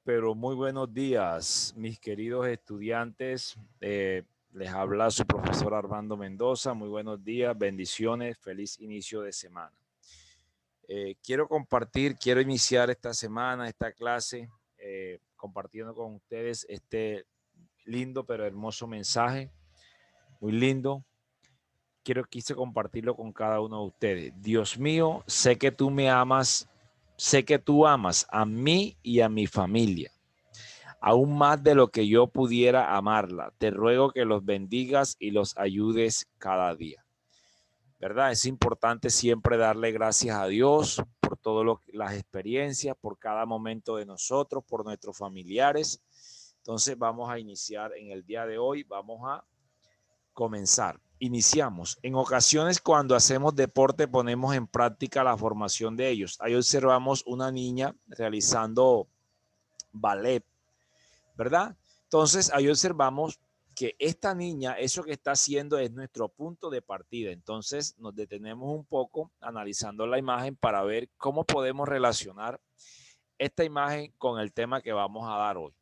Pero muy buenos días, mis queridos estudiantes. Les habla su profesor Armando Mendoza. Muy buenos días, bendiciones, feliz inicio de semana. Quiero iniciar esta semana, esta clase, compartiendo con ustedes este lindo pero hermoso mensaje, muy lindo. Quise compartirlo con cada uno de ustedes. Dios mío, sé que tú me amas, sé que tú amas a mí y a mi familia aún más de lo que yo pudiera amarla. Te ruego que los bendigas y los ayudes cada día. ¿Verdad? Es importante siempre darle gracias a Dios por todas las experiencias, por cada momento de nosotros, por nuestros familiares. Entonces vamos a iniciar en el día de hoy, vamos a comenzar. Iniciamos. En ocasiones cuando hacemos deporte ponemos en práctica la formación de ellos. Ahí observamos una niña realizando ballet, ¿verdad? Entonces ahí observamos que esta niña, eso que está haciendo es nuestro punto de partida. Entonces nos detenemos un poco analizando la imagen para ver cómo podemos relacionar esta imagen con el tema que vamos a dar hoy,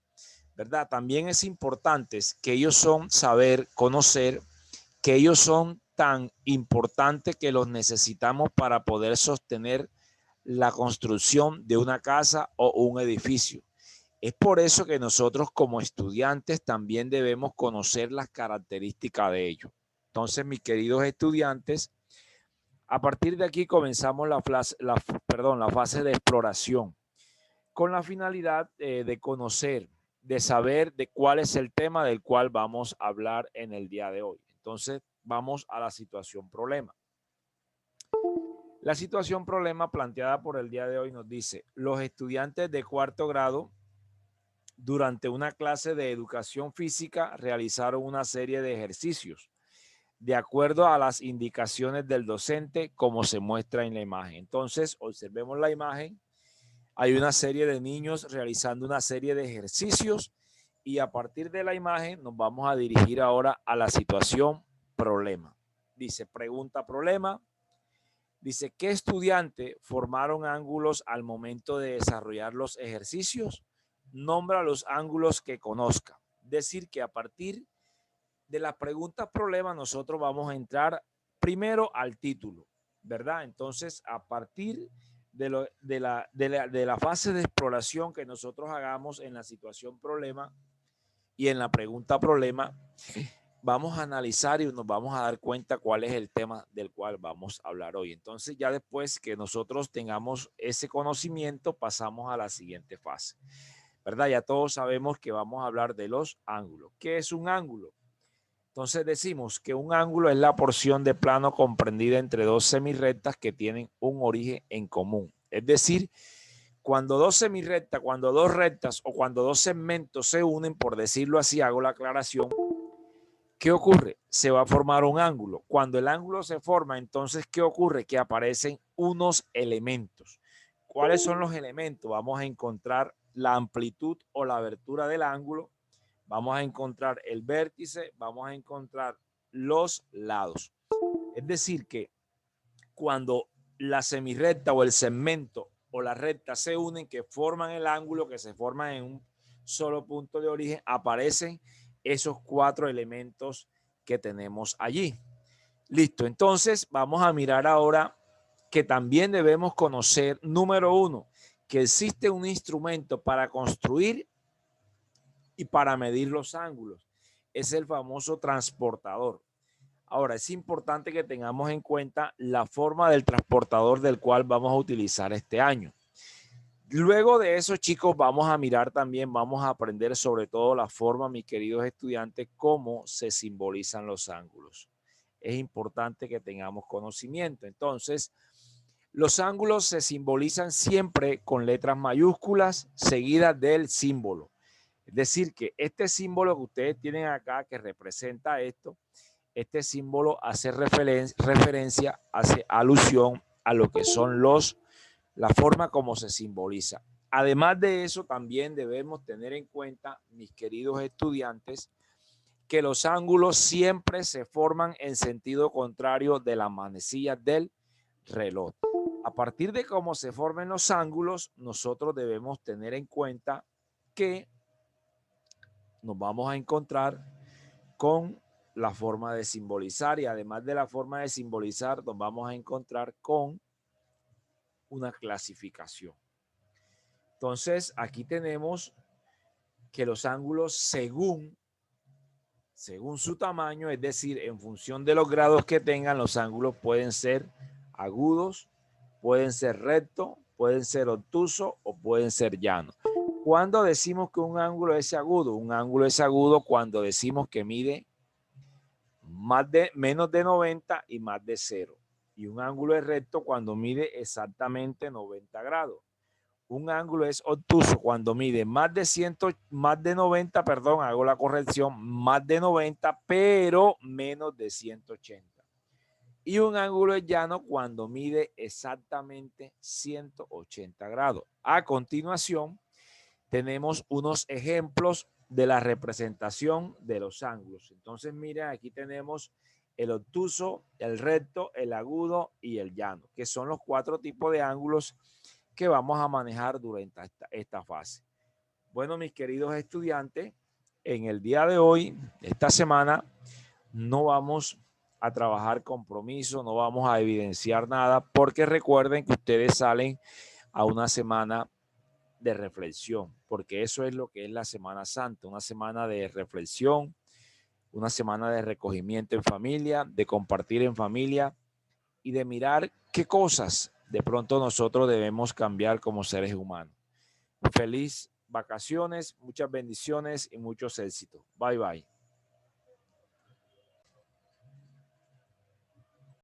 ¿verdad? También es importante que ellos son saber, conocer, que ellos son tan importantes que los necesitamos para poder sostener la construcción de una casa o un edificio. Es por eso que nosotros como estudiantes también debemos conocer las características de ellos. Entonces, mis queridos estudiantes, a partir de aquí comenzamos la fase de exploración con la finalidad de conocer, de saber de cuál es el tema del cual vamos a hablar en el día de hoy. Entonces, vamos a la situación problema. La situación problema planteada por el día de hoy nos dice, los estudiantes de cuarto grado durante una clase de educación física realizaron una serie de ejercicios de acuerdo a las indicaciones del docente como se muestra en la imagen. Entonces, observemos la imagen. Hay una serie de niños realizando una serie de ejercicios y a partir de la imagen nos vamos a dirigir ahora a la situación problema. Dice pregunta problema. Dice, ¿qué estudiante formaron ángulos al momento de desarrollar los ejercicios? Nombra los ángulos que conozca. Decir que a partir de las preguntas problema nosotros vamos a entrar primero al título, ¿verdad? Entonces, a partir de la fase de exploración que nosotros hagamos en la situación problema y en la pregunta problema, vamos a analizar y nos vamos a dar cuenta cuál es el tema del cual vamos a hablar hoy. Entonces, ya después que nosotros tengamos ese conocimiento, pasamos a la siguiente fase, ¿verdad? Ya todos sabemos que vamos a hablar de los ángulos. ¿Qué es un ángulo? Entonces decimos que un ángulo es la porción de plano comprendida entre dos semirrectas que tienen un origen en común. Es decir, cuando dos semirrectas, cuando dos rectas o cuando dos segmentos se unen, por decirlo así, hago la aclaración, ¿qué ocurre? Se va a formar un ángulo. Cuando el ángulo se forma, entonces, ¿qué ocurre? Que aparecen unos elementos. ¿Cuáles son los elementos? Vamos a encontrar la amplitud o la abertura del ángulo, vamos a encontrar el vértice, vamos a encontrar los lados. Es decir, que cuando la semirrecta o el segmento o la recta se unen, que forman el ángulo, que se forman en un solo punto de origen, aparecen esos cuatro elementos que tenemos allí. Listo, entonces vamos a mirar ahora que también debemos conocer, número uno, que existe un instrumento para construir y para medir los ángulos. Es el famoso transportador. Ahora, es importante que tengamos en cuenta la forma del transportador del cual vamos a utilizar este año. Luego de eso, chicos, vamos a mirar también, vamos a aprender sobre todo la forma, mis queridos estudiantes, cómo se simbolizan los ángulos. Es importante que tengamos conocimiento. Entonces, los ángulos se simbolizan siempre con letras mayúsculas seguidas del símbolo. Es decir, que este símbolo que ustedes tienen acá, que representa esto, este símbolo hace referencia, hace alusión a lo que son la forma como se simboliza. Además de eso, también debemos tener en cuenta, mis queridos estudiantes, que los ángulos siempre se forman en sentido contrario de las manecillas del reloj. A partir de cómo se formen los ángulos, nosotros debemos tener en cuenta que nos vamos a encontrar con la forma de simbolizar, y además de la forma de simbolizar, nos vamos a encontrar con una clasificación. Entonces, aquí tenemos que los ángulos según su tamaño, es decir, en función de los grados que tengan, los ángulos pueden ser agudos, pueden ser rectos, pueden ser obtusos o pueden ser llanos. ¿Cuándo decimos que un ángulo es agudo? Un ángulo es agudo cuando decimos que mide menos de 90 y más de 0. Y un ángulo es recto cuando mide exactamente 90 grados. Un ángulo es obtuso cuando mide más de 90, perdón, hago la corrección, más de 90, pero menos de 180. Y un ángulo es llano cuando mide exactamente 180 grados. A continuación, tenemos unos ejemplos de la representación de los ángulos. Entonces, miren, aquí tenemos el obtuso, el recto, el agudo y el llano, que son los 4 tipos de ángulos que vamos a manejar durante esta fase. Bueno, mis queridos estudiantes, en el día de hoy, esta semana, no vamos a trabajar compromiso, no vamos a evidenciar nada, porque recuerden que ustedes salen a una semana de reflexión, porque eso es lo que es la Semana Santa, una semana de reflexión, una semana de recogimiento en familia, de compartir en familia y de mirar qué cosas de pronto nosotros debemos cambiar como seres humanos. Feliz vacaciones, muchas bendiciones y muchos éxitos. Bye bye.